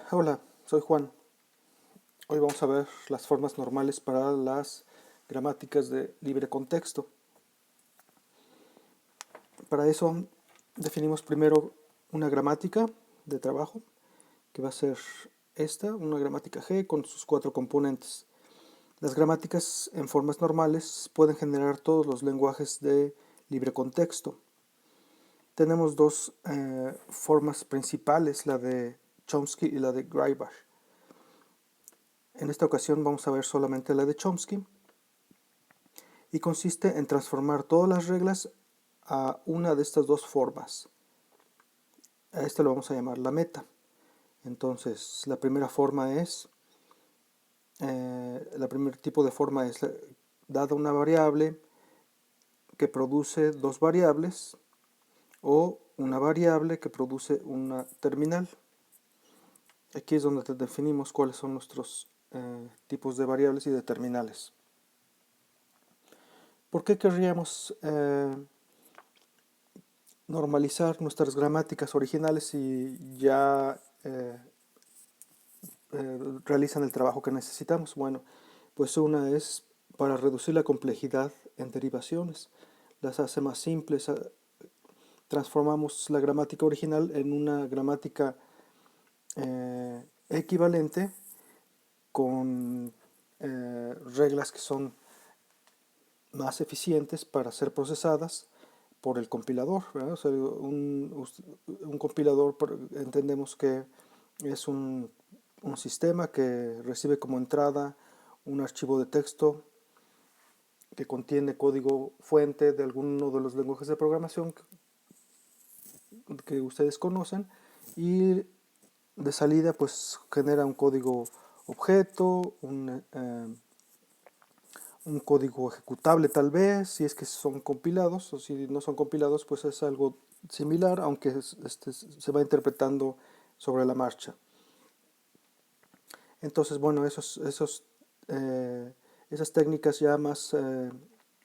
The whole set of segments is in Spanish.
Hola, soy Juan. Hoy vamos a ver las formas normales para las gramáticas de libre contexto. Para eso definimos primero una gramática de trabajo, que va a ser esta, una gramática G con sus 4 componentes. Las gramáticas en formas normales pueden generar todos los lenguajes de libre contexto. Tenemos dos formas principales, la de Chomsky y la de Greibach. En esta ocasión vamos a ver solamente la de Chomsky y consiste en transformar todas las reglas a una de estas dos formas. A esta lo vamos a llamar la meta. Entonces, la primera forma es, el primer tipo de forma es dada una variable que produce dos variables o una variable que produce una terminal. Aquí es donde definimos cuáles son nuestros tipos de variables y de terminales. ¿Por qué querríamos normalizar nuestras gramáticas originales si ya realizan el trabajo que necesitamos? Bueno, pues una es para reducir la complejidad en derivaciones, las hace más simples, transformamos la gramática original en una gramática equivalente con reglas que son más eficientes para ser procesadas por el compilador, ¿verdad? O sea, un compilador entendemos que es un sistema que recibe como entrada un archivo de texto que contiene código fuente de alguno de los lenguajes de programación que ustedes conocen, y de salida pues genera un código objeto, un código ejecutable tal vez, si es que son compilados, o si no son compilados pues es algo similar, aunque se va interpretando sobre la marcha. Entonces, bueno, esas técnicas ya más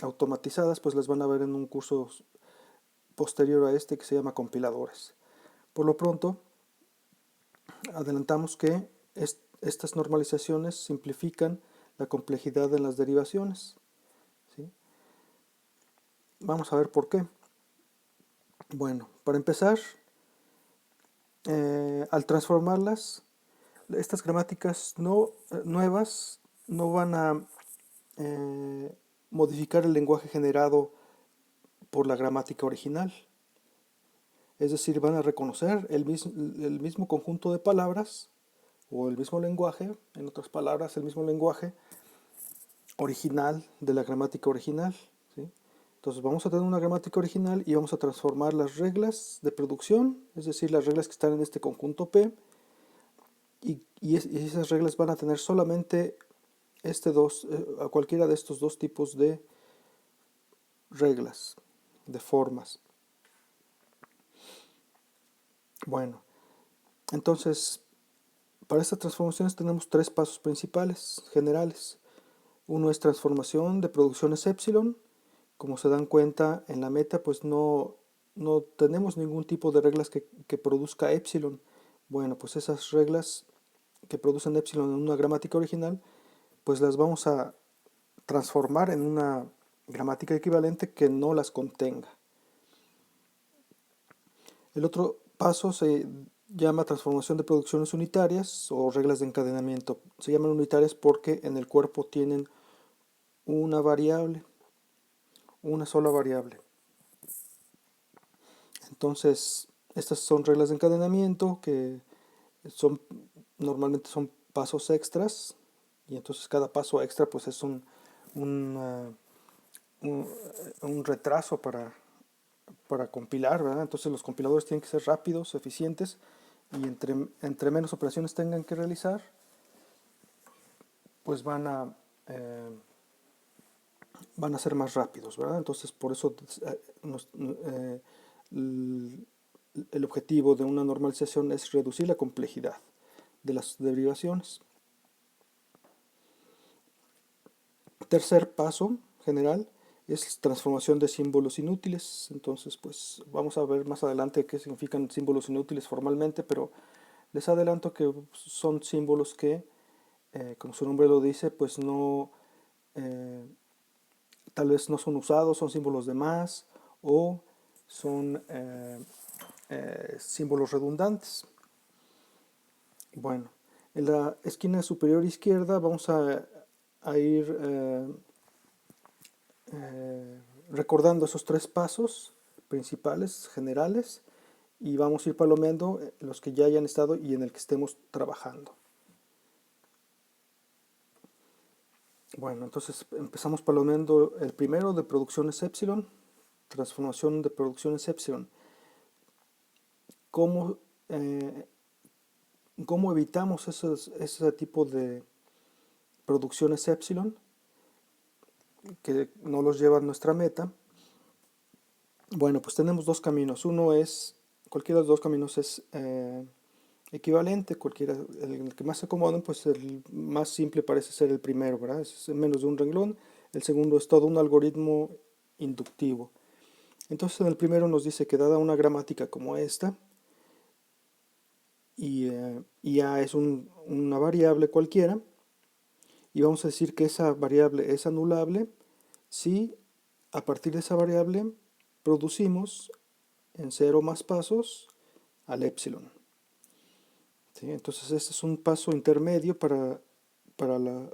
automatizadas pues las van a ver en un curso posterior a este que se llama compiladores. Por lo pronto, adelantamos que estas normalizaciones simplifican la complejidad de las derivaciones, ¿sí? Vamos a ver por qué. Bueno, para empezar, al transformarlas, estas gramáticas nuevas no van a eh, modificar el lenguaje generado por la gramática original. Es decir, van a reconocer el mismo conjunto de palabras o el mismo lenguaje, en otras palabras, el mismo lenguaje original de la gramática original, ¿sí? Entonces vamos a tener una gramática original y vamos a transformar las reglas de producción, es decir, las reglas que están en este conjunto P, y esas reglas van a tener solamente a cualquiera de estos dos tipos de reglas, de formas. Bueno, entonces, para estas transformaciones tenemos 3 pasos principales, generales. Uno es transformación de producciones epsilon. Como se dan cuenta, en la meta pues no tenemos ningún tipo de reglas que produzca epsilon. Bueno, pues esas reglas que producen epsilon en una gramática original, pues las vamos a transformar en una gramática equivalente que no las contenga. El otro paso se llama transformación de producciones unitarias o reglas de encadenamiento. Se llaman unitarias porque en el cuerpo tienen una variable, una sola variable. Entonces, estas son reglas de encadenamiento que son normalmente son pasos extras, y entonces cada paso extra pues es un, uh, un, un retraso para compilar, ¿verdad? Entonces los compiladores tienen que ser rápidos, eficientes, y entre menos operaciones tengan que realizar, pues van a ser más rápidos, ¿verdad? Entonces por eso el objetivo de una normalización es reducir la complejidad de las derivaciones. Tercer paso general es transformación de símbolos inútiles. Entonces, pues vamos a ver más adelante qué significan símbolos inútiles formalmente, pero Les adelanto que son símbolos que, como su nombre lo dice, pues no, eh, tal vez no son usados, son símbolos de más o son símbolos redundantes. Bueno, en la esquina superior izquierda vamos a ir recordando esos tres pasos principales, generales, y vamos a ir palomeando los que ya hayan estado y en el que estemos trabajando. Bueno, entonces empezamos palomeando el primero de producciones epsilon, transformación de producciones epsilon. ¿Cómo, eh, cómo evitamos ese tipo de producciones epsilon que no los lleva a nuestra meta? Bueno, pues tenemos dos caminos. Uno es, cualquiera de los dos caminos es equivalente, cualquiera, el que más se acomoden, pues el más simple parece ser el primero, ¿verdad? Es menos de un renglón. El segundo es todo un algoritmo inductivo. Entonces en el primero nos dice que dada una gramática como esta, y A es una variable cualquiera, y vamos a decir que esa variable es anulable si a partir de esa variable producimos en 0 más pasos al epsilon. ¿Sí? Entonces este es un paso intermedio para la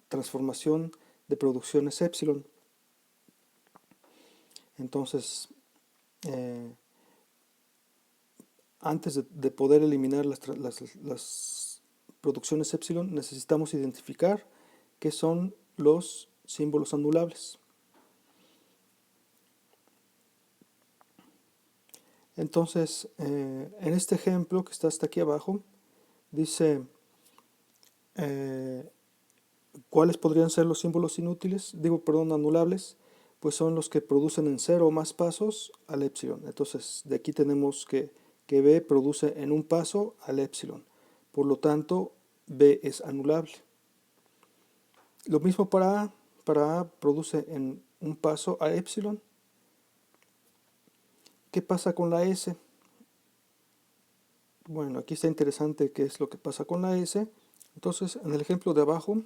transformación de producciones epsilon. Entonces, eh, antes de poder eliminar las producciones epsilon, necesitamos identificar qué son los símbolos anulables. Entonces, en este ejemplo que está hasta aquí abajo, dice eh, cuáles podrían ser los símbolos inútiles, anulables, pues son los que producen en 0 o más pasos al epsilon. Entonces, de aquí tenemos que B produce en un paso al epsilon. Por lo tanto, B es anulable. Lo mismo para A produce en un paso a epsilon. ¿Qué pasa con la S? Bueno, aquí está interesante qué es lo que pasa con la S. Entonces, en el ejemplo de abajo,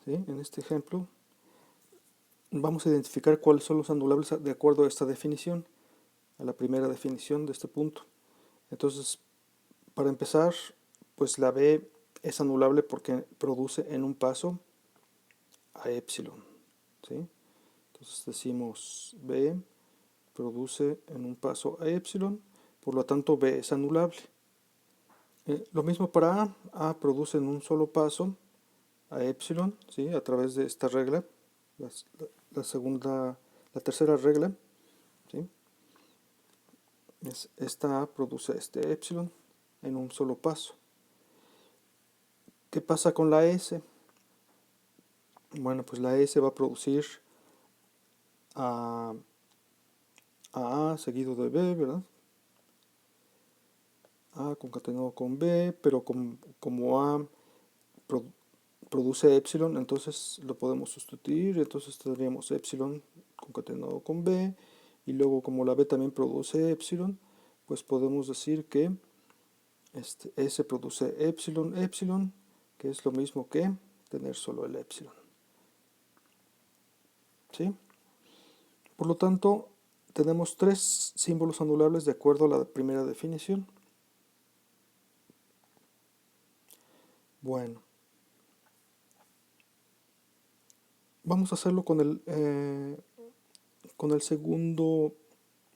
¿sí? En este ejemplo, vamos a identificar cuáles son los anulables de acuerdo a esta definición, a la primera definición de este punto. Entonces, para empezar, pues la B es anulable porque produce en un paso a epsilon, ¿sí? Entonces decimos B produce en un paso a epsilon, por lo tanto B es anulable. Lo mismo para A produce en un solo paso a epsilon, ¿sí? A través de esta regla, la tercera regla, ¿sí? Esta A produce este epsilon en un solo paso. ¿Qué pasa con la S? Bueno, pues la S va a producir a, A seguido de B, ¿verdad? A concatenado con B, pero como A produce epsilon, entonces lo podemos sustituir, entonces tendríamos epsilon concatenado con B, y luego como la B también produce epsilon, pues podemos decir que S produce epsilon, epsilon, que es lo mismo que tener solo el epsilon. ¿Sí? Por lo tanto, tenemos tres símbolos anulables de acuerdo a la primera definición. Bueno, vamos a hacerlo con el segundo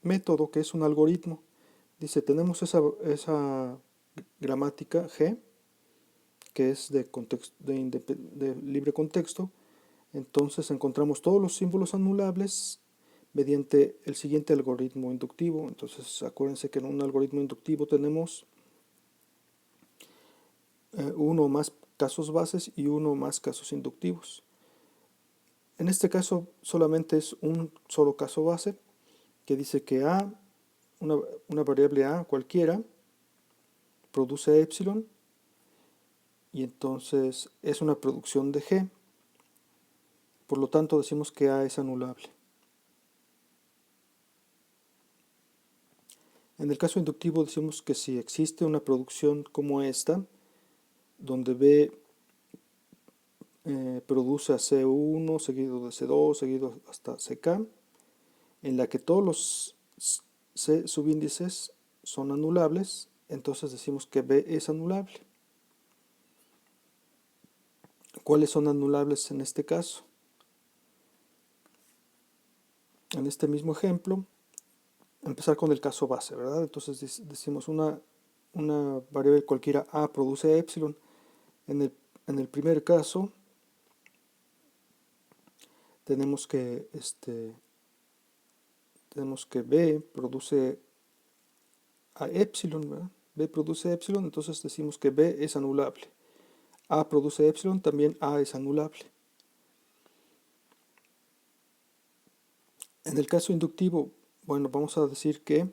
método, que es un algoritmo. Dice, tenemos esa gramática G, que es de libre contexto. Entonces encontramos todos los símbolos anulables mediante el siguiente algoritmo inductivo. Entonces acuérdense que en un algoritmo inductivo tenemos uno o más casos bases y uno o más casos inductivos. En este caso solamente es un solo caso base que dice que A, una variable A cualquiera, produce epsilon y entonces es una producción de G. Por lo tanto decimos que A es anulable. En el caso inductivo decimos que si existe una producción como esta, donde B produce a C1 seguido de C2 seguido hasta CK, en la que todos los C subíndices son anulables, entonces decimos que B es anulable. ¿Cuáles son anulables en este caso? En este mismo ejemplo, empezar con el caso base, ¿verdad? Entonces decimos una variable cualquiera A produce epsilon. En el primer caso, tenemos que, B produce a epsilon, ¿verdad? B produce epsilon, entonces decimos que B es anulable. A produce epsilon, también A es anulable. En el caso inductivo, bueno, vamos a decir que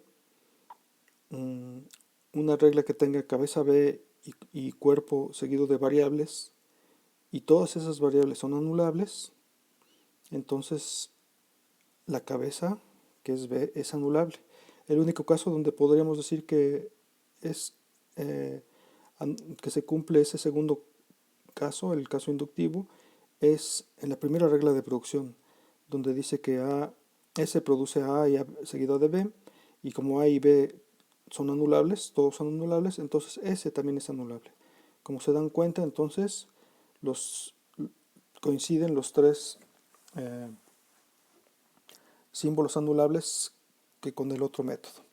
una regla que tenga cabeza B y cuerpo seguido de variables, y todas esas variables son anulables, entonces la cabeza, que es B, es anulable. El único caso donde podríamos decir que es que se cumple ese segundo caso, el caso inductivo, es en la primera regla de producción, donde dice que S produce a A y A seguido de B, y como A y B son anulables, todos son anulables, entonces S también es anulable. Como se dan cuenta, entonces los coinciden los tres eh, símbolos anulables que con el otro método.